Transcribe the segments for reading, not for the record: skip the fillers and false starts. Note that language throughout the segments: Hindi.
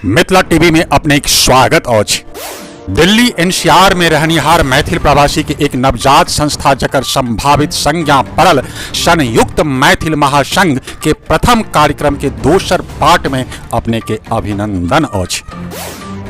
मिथिला टीवी में अपने एक स्वागत अछि। दिल्ली एनसीआर में रहनिहार मैथिल प्रवासी के एक नवजात संस्था जकर संभावित संज्ञा पड़ल संयुक्त मैथिल महासंघ के प्रथम कार्यक्रम के दोसर पार्ट में अपने के अभिनंदन अछि।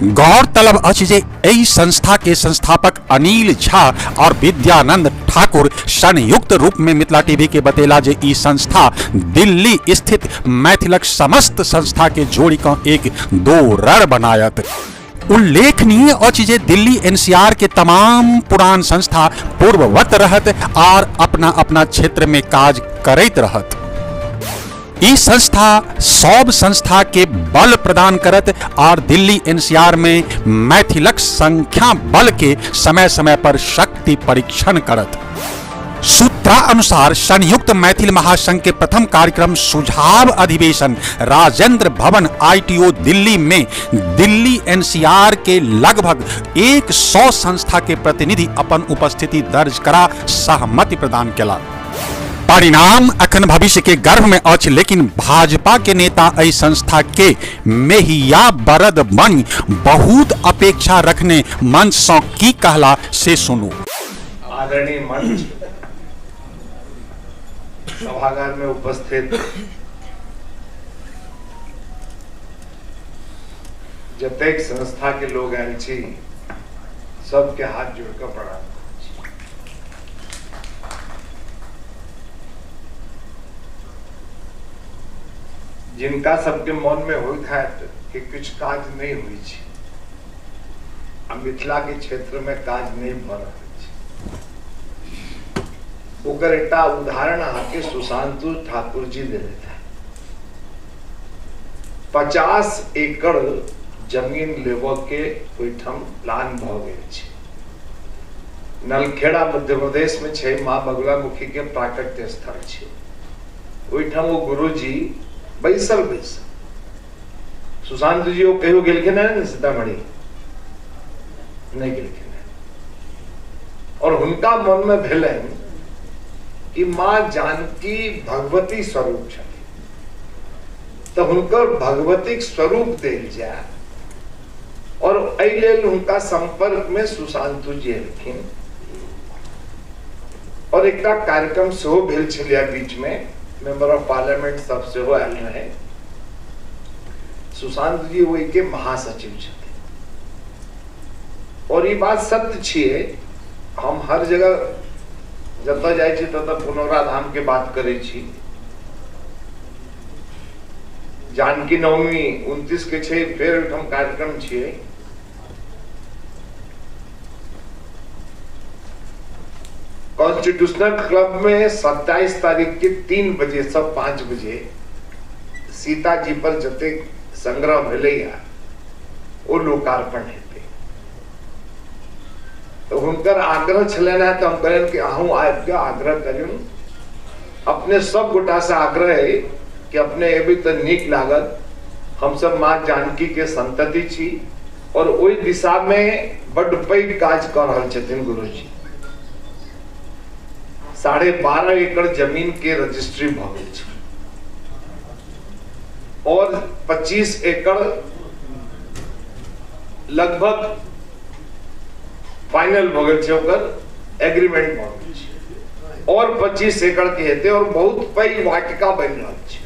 गौरतलब अछि जे एहि संस्था के संस्थापक अनिल झा और विद्यानंद ठाकुर संयुक्त रूप में मिथिला टीवी के बतेला जे ई संस्था दिल्ली स्थित मैथिलक समस्त संस्था के जोड़ी कऽ एक दोरर बनायत। उल्लेखनीय अछि जे दिल्ली एनसीआर के तमाम पुरान संस्था पूर्ववत रहत और अपना अपना क्षेत्र में काज करैत रहत। ई संस्था सब संस्था के बल प्रदान करत और दिल्ली एनसीआर में मैथिलक संख्या बल के समय समय पर शक्ति परीक्षण करत। सूत्रा अनुसार संयुक्त मैथिल महासंघ के प्रथम कार्यक्रम सुझाव अधिवेशन राजेंद्र भवन ITO दिल्ली में दिल्ली एनसीआर के लगभग 100 संस्था के प्रतिनिधि अपन उपस्थिति दर्ज करा सहमति प्रदान केला। परिणाम अखन भविष्य के गर्भ में अछि, लेकिन भाजपा के नेता एहि संस्था के मेहिया बरद बनी बहुत अपेक्षा रखने मंच से की कहला से सुनू। आदरणीय मंच सभागार में उपस्थित जतेक संस्था के लोग आयल छी सबके हाथ जोड़कर प्रणाम। जिनका सबके मन में होइत है कि कुछ काज नहीं हुई छी, मिथिला के क्षेत्र में काज नहीं भ रहल छी, ओकर एकटा उदाहरण आके सुशांतु ठाकुर जी दे देता है। 50 एकड़ जमीन लेव के ओहिठाम प्लान भ गेल छै। नलखेड़ा मध्य प्रदेश में छै, माँ बगुलामुखी के प्राकट्य स्थल छै। ओहिठाम वो गुरुजी बैसल सुशांत जी वो कहियो गेलखिन है सीतामढ़ी नहीं गेलखिन है, और हुनका मन में भेलन कि माँ जानकी भगवती स्वरूप छथि, तो हुनकर भगवती स्वरूप देल जाए, और एहि लेल हुनका संपर्क में सुशांतु जी एलखिन और एक कार्यक्रम सेहो भेल छलै बीच में। मेंबर ऑफ पार्लियामेंट सब से हो आयल रहे। सुशांत जी वही के महासचिव छथि, और ये बात सत्य छिए। हम हर जगह जतऽ जाइ छी ततऽ पुनौरा धाम के बात करे छी। जानकी नवमी 29 के छै, फेर हम कार्यक्रम छिए। कॉन्स्टिट्यूशनल क्लब में 27 तारीख के 3 बजे से 5 बजे सीता जी पर जते संग्रह भेलैया वो लोकार्पण हेतै। तो हुनकर आग्रह छलन है, तो हम कहलन कि अहूँ आबि के आग्रह करियौ। अपने सब गोटा से आग्रह है कि अपने एबी तो नीक लागत। हम सब माँ जानकी के संतति छी, और ओहि दिशा में बड़ पैघ काज कर रहल छथिन गुरुजी। 12.5 एकड़ जमीन के रजिस्ट्री भ गेल छै, और 25 एकड़ लगभग फाइनल भ गेल छै, ओकर एग्रीमेंट भ गेल छै, और 25 एकड़ के हेतै, और बहुत पैघ वाटिका बनि रहल छै,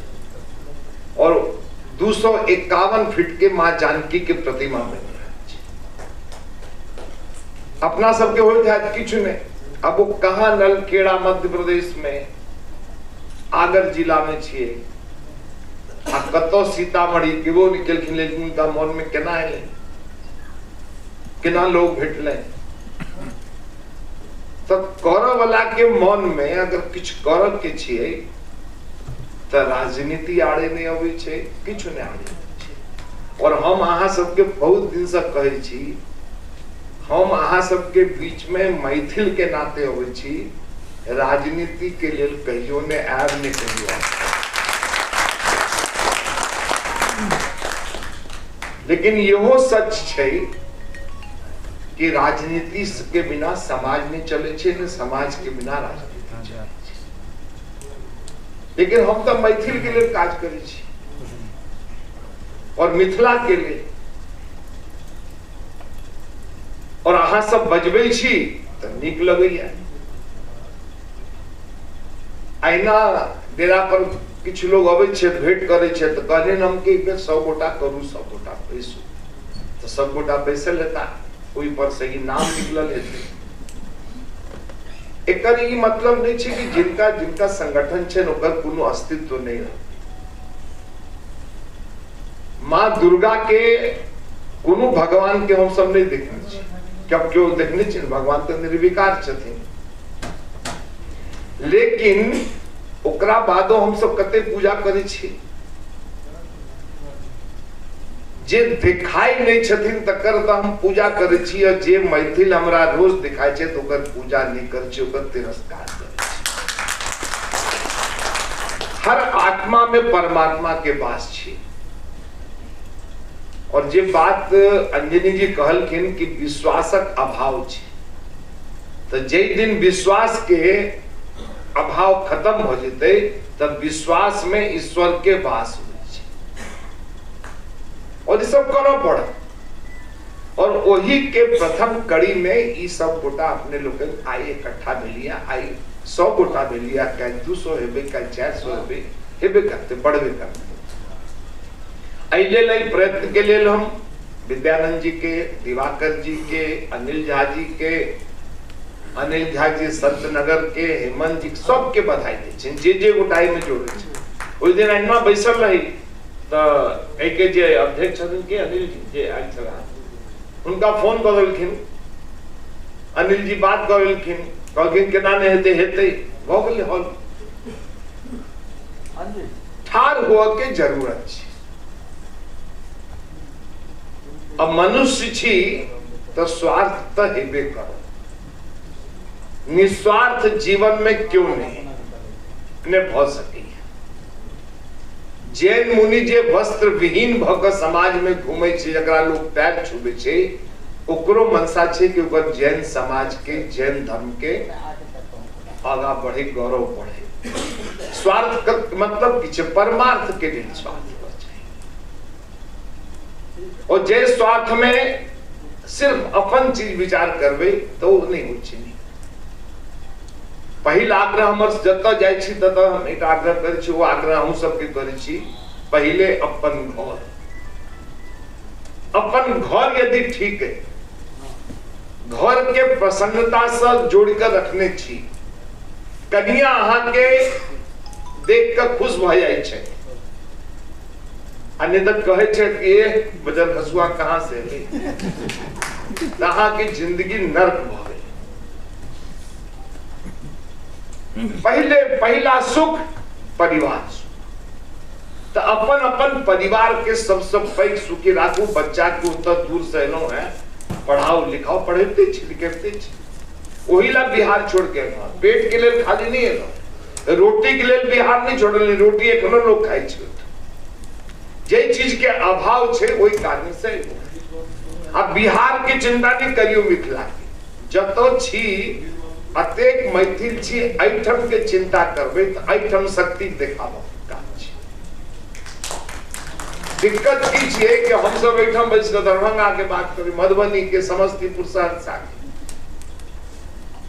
और 251 फीट के माँ जानकी के प्रतिमा बनि रहल छै। अपना सबके होइत है किछु नहीं। अब वो कहा नलखेड़ा मध्य प्रदेश में आगर जिला में छिए, कतो सीतामढ़ी केवो निकलखिन, लेकिन उनका मन में केना एले, केना लोग भेटले। तो करऽ वाला के मन में अगर कुछ करऽ के छिए तो राजनीति आड़े नहीं अबै छै, किछु नहीं आड़े छै। और हम अहाँ सबके बहुत दिन से कहै छी, हम अहाँ सबके बीच में मैथिल के नाते अबै छी, राजनीति के लेल कहियो ने आब ने कहियो। लेकिन यहो सच छै कि राजनीति के बिना समाज नहीं चले छै, ने समाज के बिना राजनीति चले छै। लेकिन हम तो मैथिल के लिए काज करै छी, और मिथिला के लिए और अहाँ सब बजबै छी तऽ नीक लगैया। अहिना डेरा पर किछु लोग अबै छै, भेंट करै छै तऽ कहलियनि हम कि 100 गोटा करू, 100 गोटा बैसू, तऽ सब गोटा बैसल हेता, ओहि पर से ही नाम निकलल हेतै। एकर ई मतलब नहीं छै कि जिनका जिनका संगठन छै ओकर कोनो अस्तित्व नहीं है। माँ दुर्गा के कोनो भगवान के हम सब नहीं देखने छी, क्यों क्यों देखने छी, भगवान तो निर्विकार छथिन, लेकिन ओकरा बादो हम सब कते पूजा करै छी। जे दिखाई नहीं छथिन तकर तऽ हम पूजा करै छी, और जे मैथिल हमरा रोज दिखाई छै तऽ ओकर पूजा नहीं करै छी, ओकर तिरस्कार करै छी। हर आत्मा में परमात्मा के वास छी। और जे बात अंजनी जी कहलखिन कि विश्वासक अभाव छै, तो जे दिन विश्वास के अभाव खत्म हो जेते तब विश्वास में ईश्वर के वास हो छै, और ये सब करना पड़ा। और वही के प्रथम कड़ी में ई सब गोटा अपने लोग आए इकट्ठा भेलिया, आई 100 गोटा भेलिया, कल 200 हेबे, कल 400 हेबे करते, बढ़बे करते। अइले प्रयत्न के लिए हम विद्यानंद जी के, दिवाकर जी के, अनिल झा जी के, अनिल झा जी संतनगर के, हेमंत जी सबके बधाई दे छै, जे गोटाई में जोड़े छै। ओइ दिन अहिना बैसल रही तऽ एके जे अध्यक्ष छथिन के अनिल जी जे आयल छला, उनका फोन कर देलखिन, अनिल जी बात कर देलखिन, कहलखिन केना ने हेते, हेते भ गेलै हॉल। ठाड़ हुआ के जरूरत छै। अब मनुष्य छी तो स्वार्थ तो हेबे करो, निस्वार्थ जीवन में क्यों नहीं ने भ सके। जैन मुनि जे वस्त्र विहीन भ के समाज में घूमे छै, जकरा लोग पैर छुबे छै, ओकरो मनसा छै कि ओकर जैन समाज के, जैन धर्म के आगा बढ़े, गौरव बढ़े। स्वार्थ का मतलब कि परमार्थ के लिए स्वार्थ। और जे स्वार्थ में सिर्फ अपन चीज विचार करबे तो नहीं हो छै। पहिल आग्रह हमर जतऽ जाइ छी ततऽ हम एक आग्रह करै छी, वो आग्रह हम सबके करै छी, पहले अपन घर। अपन घर यदि ठीक है, घर के प्रसन्नता से जोड़ कर रखने छी, कनिया अहाँ के देख कर खुश भ जाय छै, अन्यथा कहे छै कि ये बजर हसुआ कहां से है, अहाँ की जिंदगी नर्क भ गई। पहले पहला सुख परिवार सुख, तो अपन अपन परिवार के सबसे पैघ सुखी राखू। बच्चा के उतर दूर से एलो है, पढ़ाओ लिखाओ, पढ़ते लिखते, वही ला बिहार छोड़ के एलो, पेट के लिए खाली नहीं एलो, रोटी के लिए बिहार नहीं छोड़ल, रोटी एखनो लोग खाई छै। जे चीज के अभाव छै वही कारण से। अब बिहार के चिंता नहीं करियो, मिथिला के जतो छी अतेक मैथिल छी, एठम के चिंता करबे तो एठम शक्ति देखाबो काज छै। दिक्कत की छै कि हम सब एठम बैस के दरभंगा के बात करी, मधुबनी के, समस्तीपुर, सहरसा के,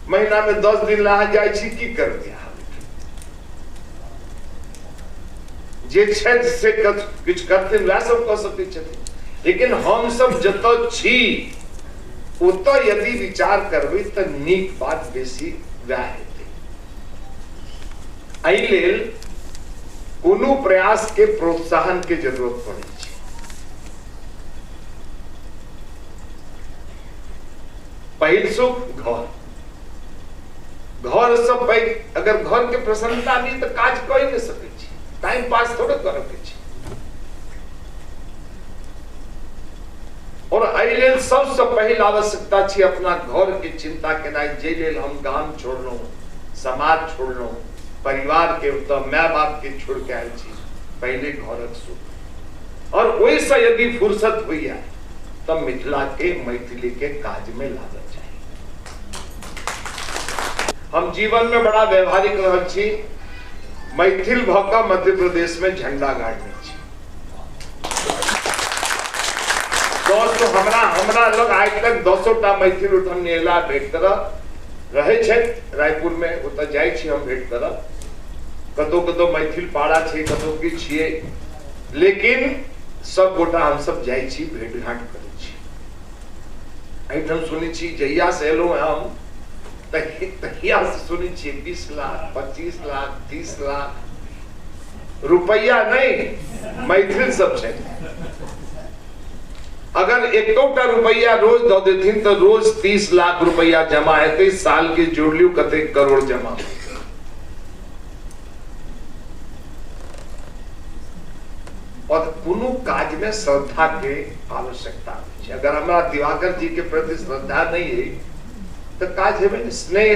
महीना में 10 दिन लहा जाय छी, की करबे। जे छथि से किछु करथिन वएह सब कह सकै छथिन, लेकिन हम सब जतऽ छी ओतऽ यदि विचार करबै तऽ नीक बात बेसी वएह हेतै। एहि लेल कोनो प्रयास के प्रोत्साहन के जरूरत पड़ै छै। पहिल सुख घर, घर से पैघ अगर घर के प्रसन्नता नहीं तो काज कऽ नहीं सकै छी, टाइम पास थोड़े करे के छै। और एहि लेल सबसे पहिल आवश्यकता छै अपना घर के चिंता केनाइ, जे लेल हम गाम छोड़लहुं, समाज छोड़लहुं, परिवार के माय बाप के छोड़ के आयल छी। पहले घरक सुख, और ओहि से यदि फुर्सत होइया तब मिथिला के, मैथिली के काज में लागल चाहिए। हम जीवन में बड़ा व्यवहारिक रहल छी, मैथिल भऽ मध्य प्रदेश में झंडा गाड़ने छी। दोस्तों हमरा लोग आज तक 200टा मैथिल उठम नेला भेट करऽ रहे छै रायपुर में, ओतऽ जाइ छी हम भेट करऽ, कतौ मैथिल पाड़ा छै, कतौ की छियै, लेकिन सब गोटा हम सब जाइ छी, भेट घाट करै छी। एहिठाम सुनै छी जहिया से एलहुँ हम तहिया से सुनै छी 20 लाख 25 लाख 30 लाख रुपया नहीं मैथिल सब छै। अगर एकटा रुपया रोज दऽ देथिन तो रोज 30 लाख रुपया जमा हेतै, साल के जोड़ लियौ कते करोड़ जमा। और कोनो काज में श्रद्धा के आवश्यकता है। अगर हमारा दिवाकर जी के प्रति श्रद्धा नहीं है तो काज हेबे नहीं। स्नेह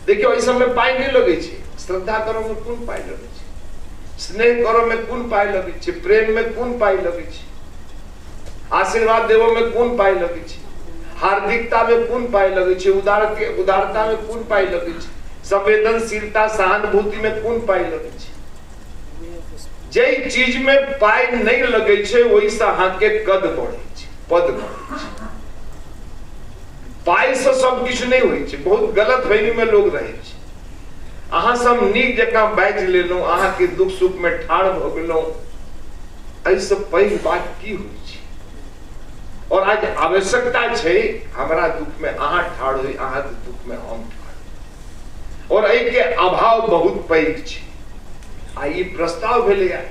देखियो इस समय पाई नहीं लगे छे, श्रद्धा करो में कोन पाई लगे छे, स्नेह करो में कोन पाई लगे छे, प्रेम में कोन पाई लगे छे, आशीर्वाद देवो में कोन पाई लगे छे, हार्दिकता में कोन पाई लगे छे, उदारता में कोन पाई लगे छे, संवेदनशीलता सहानुभूति में कोन पाई लगे छे। जे चीज में पाई नहीं लगे छे वही से अहाँ के कद बढ़े छे, पद बढ़े छे। पाई से सब किछु नहीं होई छे, बहुत गलत फहमी में लोग रहे छे। अहाँ सब नीक जकां बाजि लेलहुं, अहाँ के दुख सुख में ठाड़ भ गेलहुं, ऐसे पैघ बात की होई छे। और आज आवश्यकता छे हमरा दुख में अहाँ ठाड़ होई, अहाँ के दुख में हम ठाड़। और एहि के अभाव बहुत पैघ छे। आ ई प्रस्ताव भेलैया,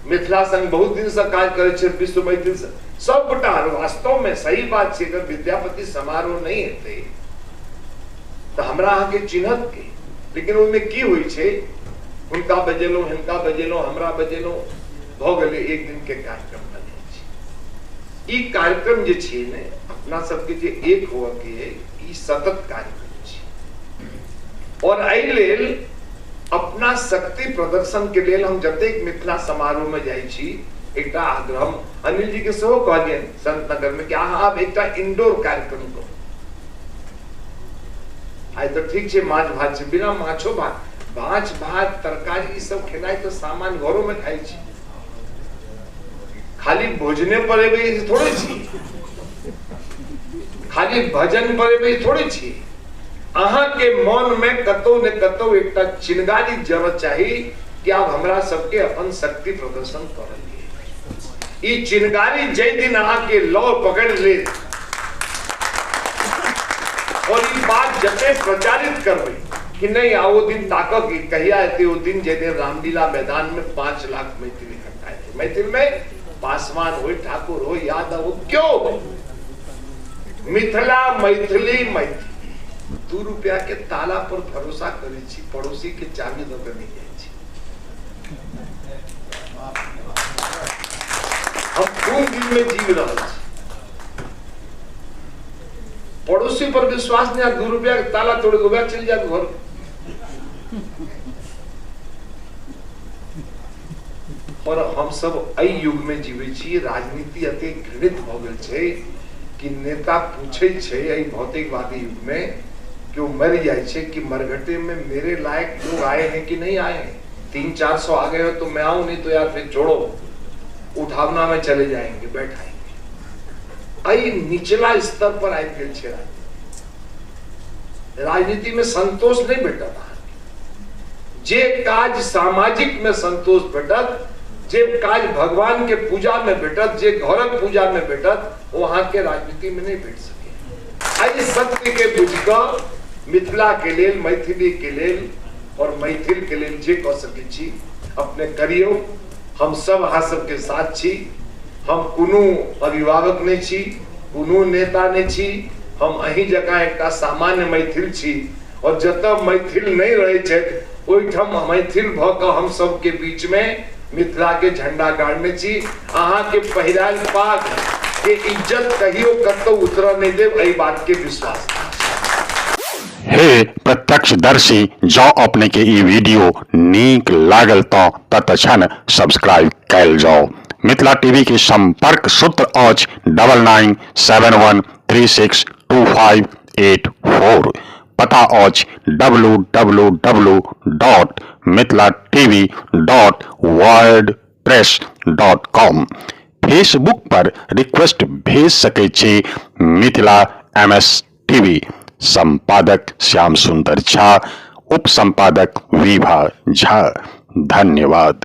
मिथिला संघ बहुत दिन से काज करे छे, विश्व मैथिल सब गोटा। वास्तव में सही बात छे, अगर विद्यापति समारोह नहीं हेते तो हमरा अहाँ के चिन्हत के, लेकिन ओहिमे की होई छे, हुनका बजेलहुं, हिनका बजेलहुं, हमरा बजेलहुं, भ गेलै एक दिन के कार्यक्रम बने छे। ई कार्यक्रम जे छे ने अपना सबके जे एक होअ के ई सतत कार्यक्रम छे। और एहि लेल अपना शक्ति प्रदर्शन के लेल हम जतेक मिथिला समारोह में जाइ छी, एकटा आग्रह हम अनिल जी के सेहो कहलियनि संत नगर में कि अहाँ आब एकटा इंडोर कार्यक्रम करू। आइ तो ठीक छे माछ भात छे, बिना माछो भात, माछ भात तरकारी ई सब खेनाइ तो सामान्य घरों में खाइ छी। खाली भोजने पर एबै थोड़े छी, खाली भजन पर एबै थोड़े छी। अहाँ के मन में कतौ ने कतौ एकटा चिंगारी जरूर चाहिए कि आप हमरा सबके अपन शक्ति प्रदर्शन करिए। ई चिंगारी जय दिन अहाँ के लौ पकड़ ले और ई बात जते प्रचारित करबे कि नहीं आओ दिन ताकक कि कहिया एते ओ दिन जे दिन रामलीला मैदान में 5 लाख मैथिल इकट्ठा थे। मैथिल में पासवान हो, ठाकुर हो, यादव हो, क्यों मिथिला मैथिली मैथिल 2 रुपया के ताला पर भरोसा करे छी, पड़ोसी के चाबी दऽ के नहीं जाय छी। हम कोन दिन में जीव रहल छी, पड़ोसी पर विश्वास नहीं, 2 रुपया के ताला तोड़ के चल जाए घर। पर हम सब एहि युग में जीवे छी, राजनीति अते घृणित भ गेल छै कि नेता पूछे छै एहि भौतिकवादी युग में कि वो मर जाए छे कि मरघटे में मेरे लायक लोग आए हैं कि नहीं आए हैं। 300-400 आ गए हो तो मैं आऊं, नहीं तो यार फिर छोड़ो, उठावना में चले जाएंगे, बैठाएंगे। आई निचला स्तर पर आए गेल छे। राजनीति में संतोष नहीं भेटत। जे काज सामाजिक में संतोष भेटत, जे काज भगवान के पूजा में भेटत, जे घरक पूजा में भेटत, वो अहाँ के राजनीति में नहीं भेट सके। आई सत्य के बुझ क मिथिला के लेल, मैथिली के लेल और मैथिल के लेल जे कह सके छी अपने करियो। हम सब अहाँ सबके साथ छी। हम कोनो अभिभावक नहीं छी, कोनो नेता नहीं छी, हम अही जगह एकटा सामान्य मैथिल छी। और जतऽ मैथिल नहीं रहे छे ओहिठाम मैथिल भ क हम सब के बीच में मिथिला के झंडा गाड़ने छी। अहाँ के पहिराल पाग के इज्जत कहियो कतौ उतरऽ नहीं देब, एहि बात के विश्वास। हे प्रत्यक्षदर्शी, जो अपने के ई वीडियो नीक लागल तो तत्क्षण सब्सक्राइब कैल जाओ। मिथिला टीवी के संपर्क सूत्र अछि 9971362584। पता अछि www.mithilatv.wordpress.com। फेसबुक पर रिक्वेस्ट भेज सकै छी। Mithila MS TV. संपादक श्याम सुंदर झा, उप संपादक विभा झा। धन्यवाद।